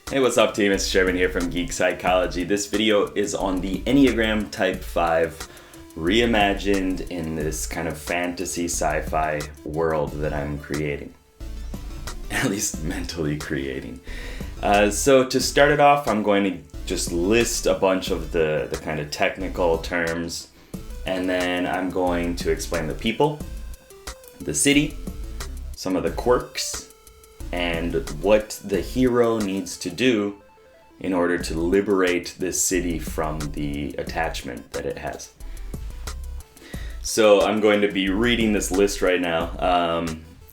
Hey, what's up team? It's Sherman here from Geek Psychology. This video is on the Enneagram Type 5 reimagined in this kind of fantasy sci-fi world that I'm creating. At least mentally creating. So to start it off, I'm going to just list a bunch of the kind of technical terms, and then I'm going to explain the people, the city, some of the quirks, and what the hero needs to do in order to liberate this city from the attachment that it has. So I'm going to be reading this list right now.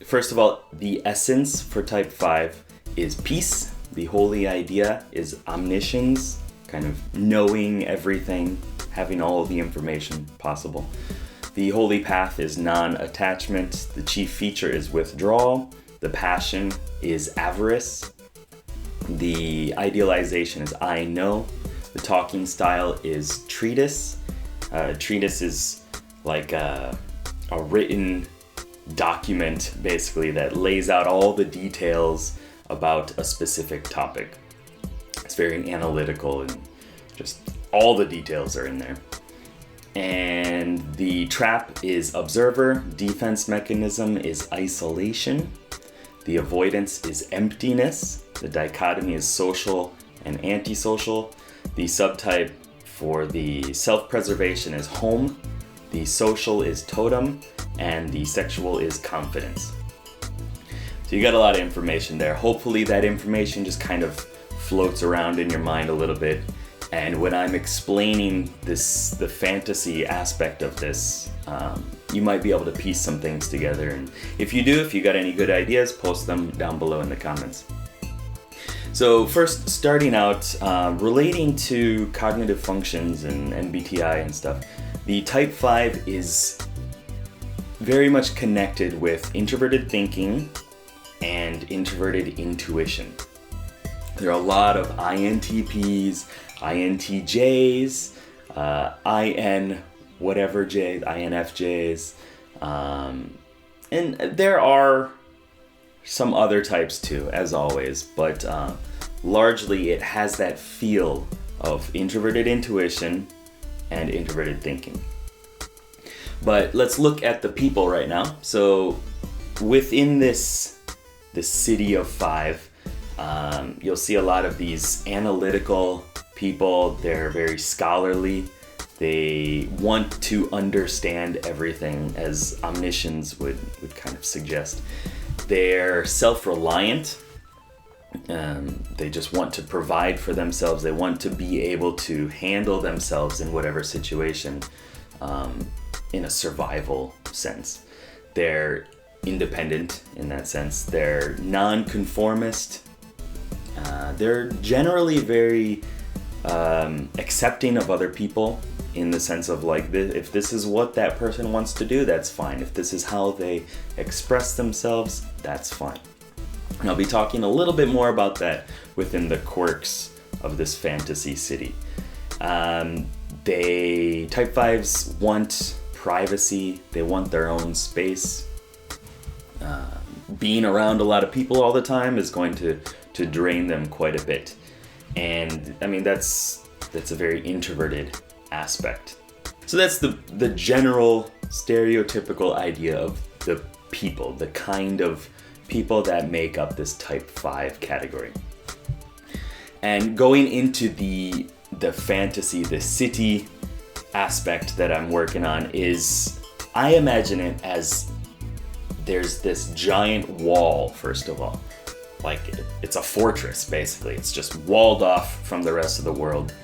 First of all, the essence for type 5 is peace. The holy idea is omniscience, kind of knowing everything, having all the information possible. The holy path is non-attachment. The chief feature is withdrawal. The passion is avarice. The idealization is I know. The talking style is treatise. Treatise is like a written document basically that lays out all the details about a specific topic. It's very analytical and just all the details are in there. And the trap is observer. Defense mechanism is isolation. The avoidance is emptiness. The dichotomy is social and antisocial. The subtype for the self-preservation is home. The social is totem. And the sexual is confidence. So you got a lot of information there. Hopefully that information just kind of floats around in your mind a little bit. And when I'm explaining the fantasy aspect of this, you might be able to piece some things together. And if you got any good ideas, post them down below in the comments. So first, starting out, relating to cognitive functions and MBTI and stuff, the type 5 is very much connected with introverted thinking and introverted intuition. There are a lot of INTPs, INTJs, IN whatever J, INFJs, and there are some other types too, as always, but largely it has that feel of introverted intuition and introverted thinking. But let's look at the people right now. So within this city of 5, you'll see a lot of these analytical people. They're very scholarly. They want to understand everything, as omniscience would kind of suggest. They're self-reliant. They just want to provide for themselves. They want to be able to handle themselves in whatever situation, in a survival sense. They're independent in that sense. They're non-conformist. They're generally very accepting of other people, in the sense of like, if this is what that person wants to do, that's fine. If this is how they express themselves, that's fine. And I'll be talking a little bit more about that within the quirks of this fantasy city. Type 5s want privacy. They want their own space. Being around a lot of people all the time is going to drain them quite a bit. And I mean, that's a very introverted aspect. So that's the general stereotypical idea of the people, the kind of people that make up this type 5 category. And going into the fantasy, the city aspect that I'm working on is, I imagine it as there's this giant wall, first of all. Like, it's a fortress, basically. It's just walled off from the rest of the world.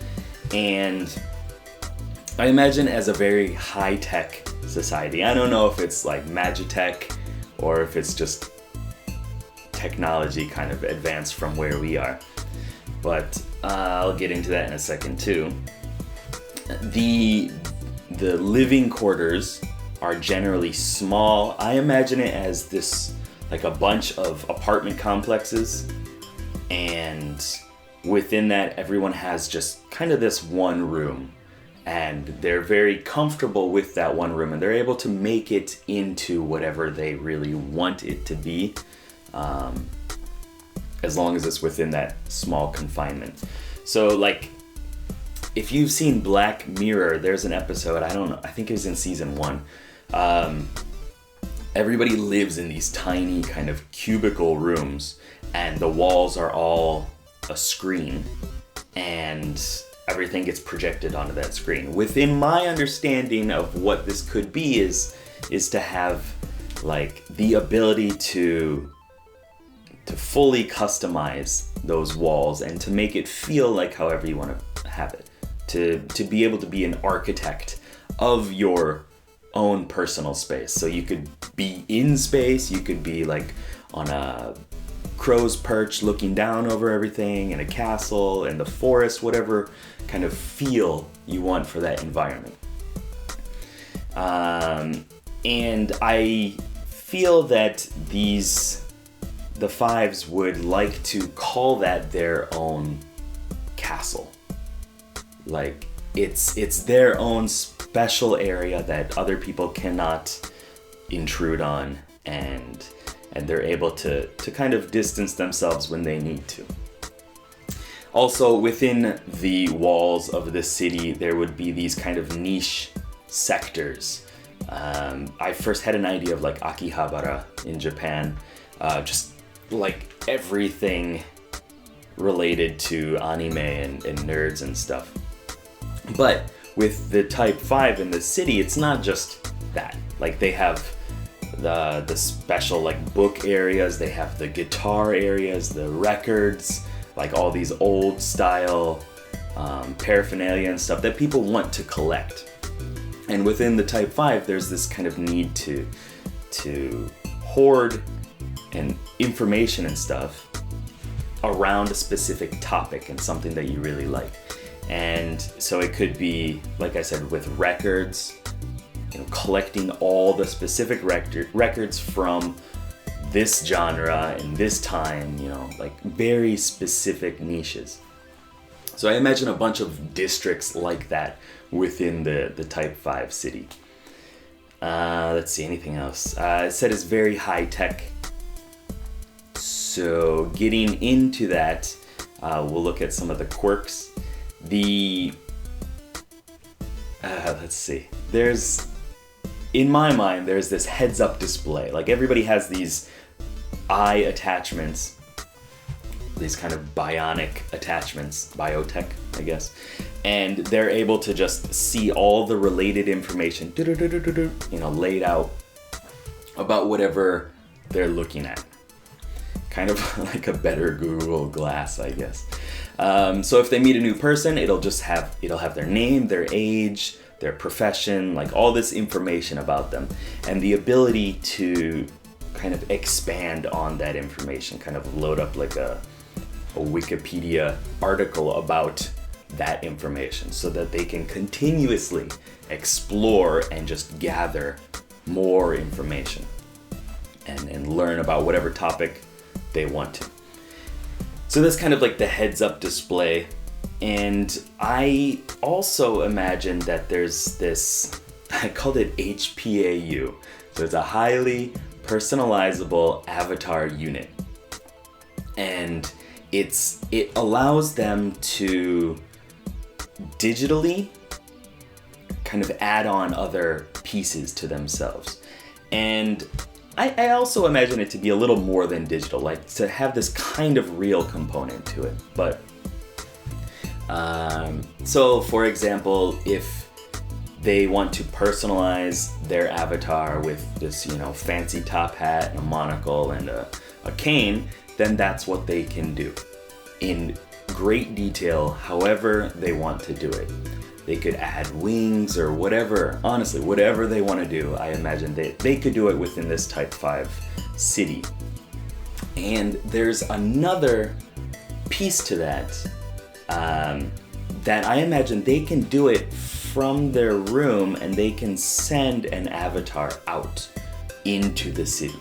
And I imagine as a very high-tech society. I don't know if it's like Magitech or if it's just technology kind of advanced from where we are. But I'll get into that in a second too. The living quarters are generally small. I imagine it as this, like a bunch of apartment complexes, and within that everyone has just kind of this one room, and they're very comfortable with that one room, and they're able to make it into whatever they really want it to be. as long as it's within that small confinement. So like, if you've seen Black Mirror, there's an episode, I don't know, I think it was in season 1. Everybody lives in these tiny kind of cubicle rooms, and the walls are all a screen, and everything gets projected onto that screen. Within my understanding of what this could be is to have like the ability to fully customize those walls and to make it feel like however you want to have it. To be able to be an architect of your own personal space. So you could be in space, you could be like on a crow's perch looking down over everything, in a castle, in the forest, whatever kind of feel you want for that environment. And I feel that the fives would like to call that their own castle. Like it's their own special area that other people cannot intrude on, and they're able to kind of distance themselves when they need to. Also, within the walls of the city, there would be these kind of niche sectors. I first had an idea of like Akihabara in Japan, just like everything related to anime and nerds and stuff. But with the Type 5 in the city, it's not just that. Like they have the special like book areas, they have the guitar areas, the records, like all these old style paraphernalia and stuff that people want to collect. And within the Type 5, there's this kind of need to hoard and information and stuff around a specific topic and something that you really like. And so it could be, like I said, with records, collecting all the specific records from this genre and this time, like very specific niches. So I imagine a bunch of districts like that within the Type 5 city. Let's see, anything else? It said it's very high tech. So getting into that, we'll look at some of the quirks. Let's see. In my mind, there's this heads-up display. Like everybody has these eye attachments, these kind of bionic attachments, biotech, I guess. And they're able to just see all the related information, laid out about whatever they're looking at. Kind of like a better Google Glass, I guess. So if they meet a new person, it'll have their name, their age, their profession, like all this information about them, and the ability to kind of expand on that information, kind of load up like a Wikipedia article about that information so that they can continuously explore and just gather more information and learn about whatever topic they want to. So that's kind of like the heads-up display. And I also imagine that there's this, I called it HPAU. So it's a highly personalizable avatar unit. And it allows them to digitally kind of add on other pieces to themselves. And I also imagine it to be a little more than digital, like to have this kind of real component to it. But so for example, if they want to personalize their avatar with this, fancy top hat and a monocle and a cane, then that's what they can do in great detail, however they want to do it. They could add wings or whatever, honestly, whatever they want to do. I imagine they could do it within this Type 5 city. And there's another piece to that, that I imagine they can do it from their room, and they can send an avatar out into the city.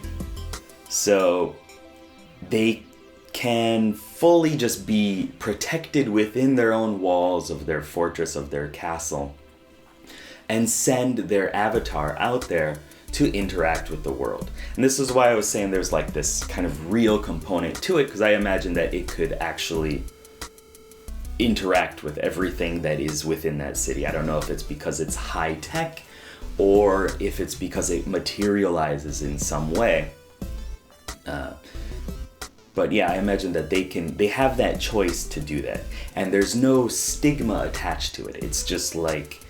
So they can fully just be protected within their own walls of their fortress, of their castle, and send their avatar out there to interact with the world. And this is why I was saying there's like this kind of real component to it, because I imagine that it could actually interact with everything that is within that city. I don't know if it's because it's high tech or if it's because it materializes in some way. But yeah, I imagine that they have that choice to do that. And there's no stigma attached to it. It's just like,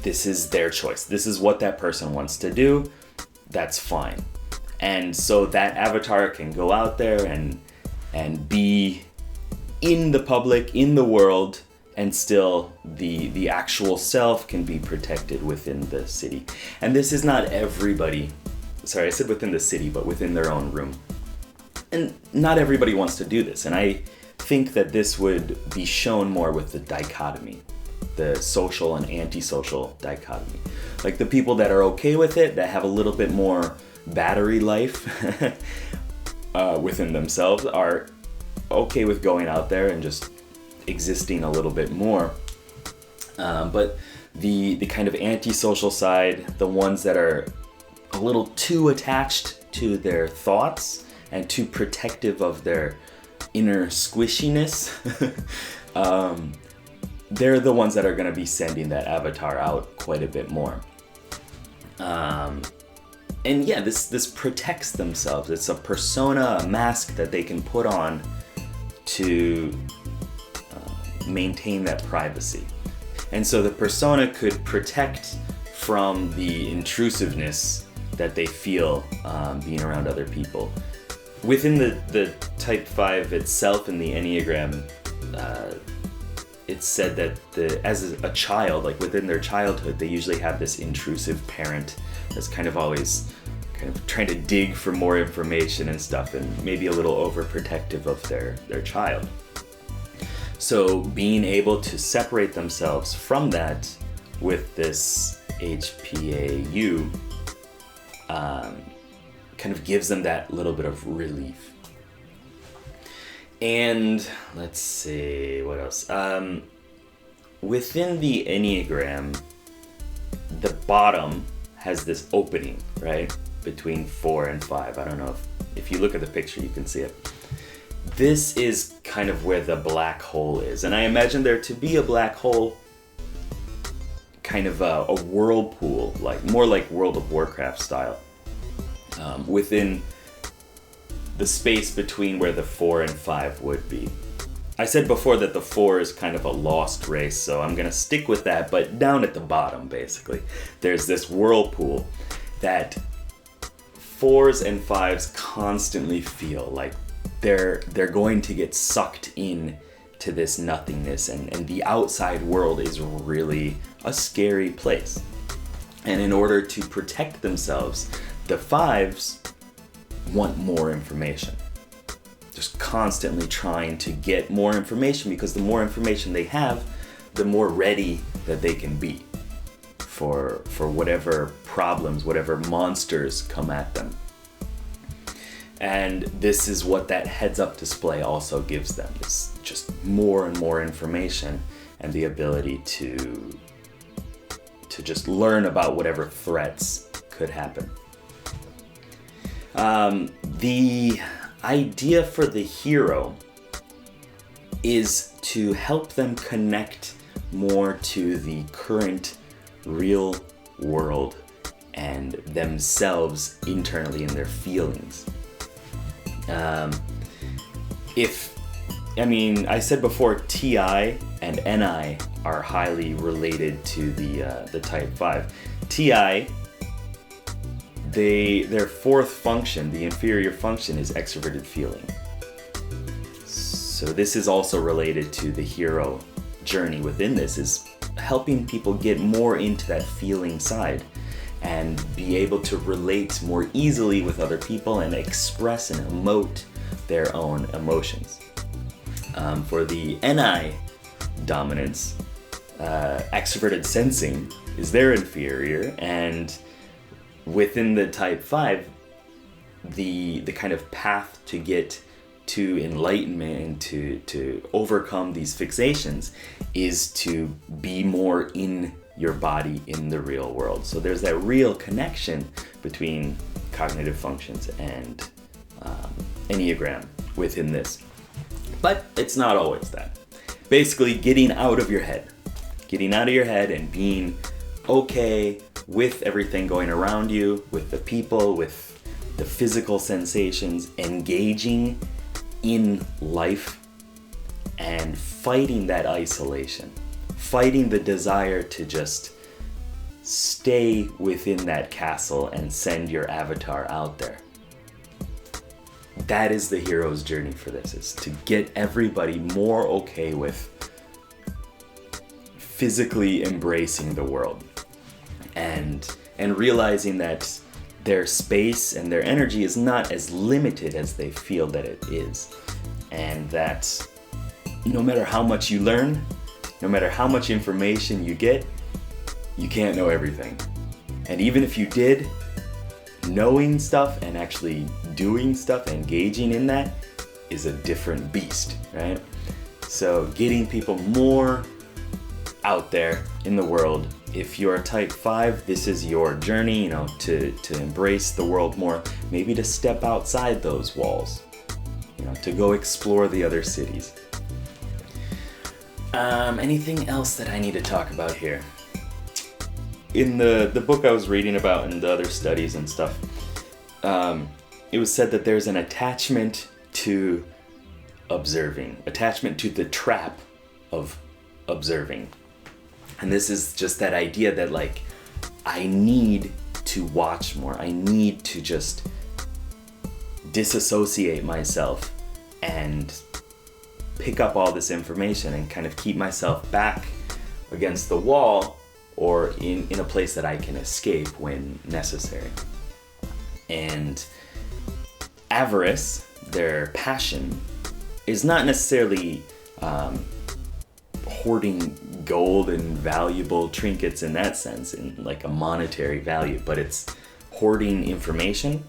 this is their choice. This is what that person wants to do. That's fine. And so that avatar can go out there and be in the public, in the world, and still the actual self can be protected within the city. And this is not everybody. Sorry, I said within the city, but within their own room. And not everybody wants to do this. And I think that this would be shown more with the dichotomy, the social and antisocial dichotomy. Like the people that are okay with it, that have a little bit more battery life within themselves, are okay with going out there and just existing a little bit more. But the kind of antisocial side, the ones that are a little too attached to their thoughts and too protective of their inner squishiness, they're the ones that are going to be sending that avatar out quite a bit more. And yeah, this protects themselves. It's a persona, a mask that they can put on to maintain that privacy. And so the persona could protect from the intrusiveness that they feel being around other people. Within the type 5 itself in the Enneagram, it's said that as a child, like within their childhood, they usually have this intrusive parent that's kind of always kind of trying to dig for more information and stuff, and maybe a little overprotective of their child. So being able to separate themselves from that with this HPAU kind of gives them that little bit of relief. And let's see, what else? Within the Enneagram, the bottom has this opening, right? Between 4 and 5. I don't know if you look at the picture, you can see it. This is kind of where the black hole is. And I imagine there to be a black hole, kind of a whirlpool, like more like World of Warcraft style, within the space between where the 4 and 5 would be. I said before that the 4 is kind of a lost race, so I'm gonna stick with that, but down at the bottom, basically, there's this whirlpool that 4s and 5s constantly feel like they're going to get sucked in to this nothingness, and the outside world is really a scary place. And in order to protect themselves, the 5s want more information. Just constantly trying to get more information, because the more information they have, the more ready that they can be for whatever problems, whatever monsters come at them. And this is what that heads-up display also gives them. It's just more and more information and the ability to just learn about whatever threats could happen. The idea for the hero is to help them connect more to the current real world and themselves internally in their feelings. I said before, TI and NI are highly related to the type 5. TI, their fourth function, the inferior function, is extroverted feeling. So this is also related to the hero journey within this, is helping people get more into that feeling side and be able to relate more easily with other people and express and emote their own emotions. For the NI dominance, extroverted sensing is their inferior, and within the type 5, the kind of path to get to enlightenment and to overcome these fixations is to be more in your body in the real world. So there's that real connection between cognitive functions and Enneagram within this. But it's not always that. Basically, getting out of your head and being okay with everything going around you, with the people, with the physical sensations, engaging in life and fighting that isolation, fighting the desire to just stay within that castle and send your avatar out there. That is the hero's journey for this, is to get everybody more okay with physically embracing the world and realizing that their space and their energy is not as limited as they feel that it is, and that no matter how much you learn, no matter how much information you get, you can't know everything. And even if you did, knowing stuff and actually doing stuff, engaging in that, is a different beast, right? So getting people more out there in the world. If you're a type 5, this is your journey, to embrace the world more, maybe to step outside those walls, to go explore the other cities. Anything else that I need to talk about here? In the book I was reading about and the other studies and stuff, it was said that there's an attachment to observing, attachment to the trap of observing. And this is just that idea that, like, I need to watch more. I need to just disassociate myself and pick up all this information and kind of keep myself back against the wall or in a place that I can escape when necessary. And avarice, their passion, is not necessarily hoarding gold and valuable trinkets in that sense, in like a monetary value, but it's hoarding information,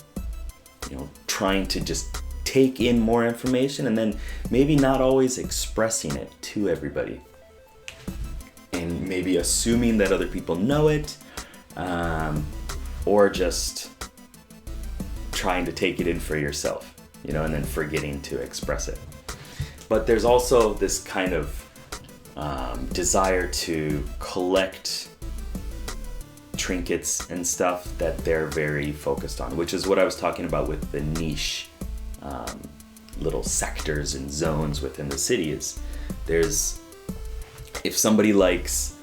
trying to just take in more information and then maybe not always expressing it to everybody, and maybe assuming that other people know it, or just trying to take it in for yourself, and then forgetting to express it. But there's also this kind of desire to collect trinkets and stuff that they're very focused on, which is what I was talking about with the niche little sectors and zones within the city. Is if somebody likes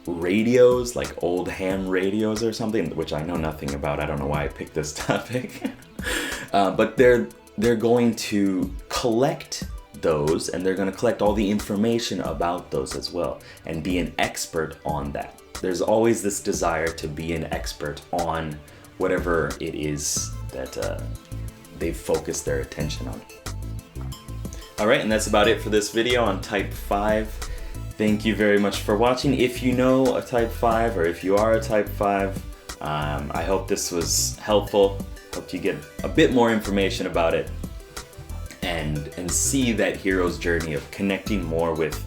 radios, like old ham radios or something, which I know nothing about, I don't know why I picked this topic, but they're going to collect those, and they're going to collect all the information about those as well and be an expert on that. There's always this desire to be an expert on whatever it is that they've focused their attention on. All right, and that's about it for this video on type 5. Thank you very much for watching. If you know a type 5, or if you are a type 5, I hope this was helpful. Hope you get a bit more information about it and see that hero's journey of connecting more with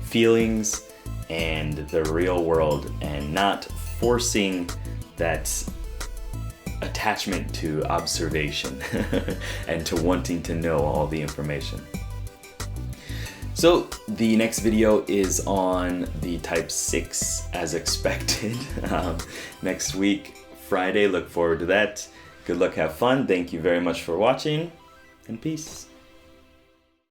feelings and the real world, and not forcing that attachment to observation and to wanting to know all the information. So the next video is on the type 6 as expected, next week, Friday. Look forward to that. Good luck, have fun. Thank you very much for watching, and peace.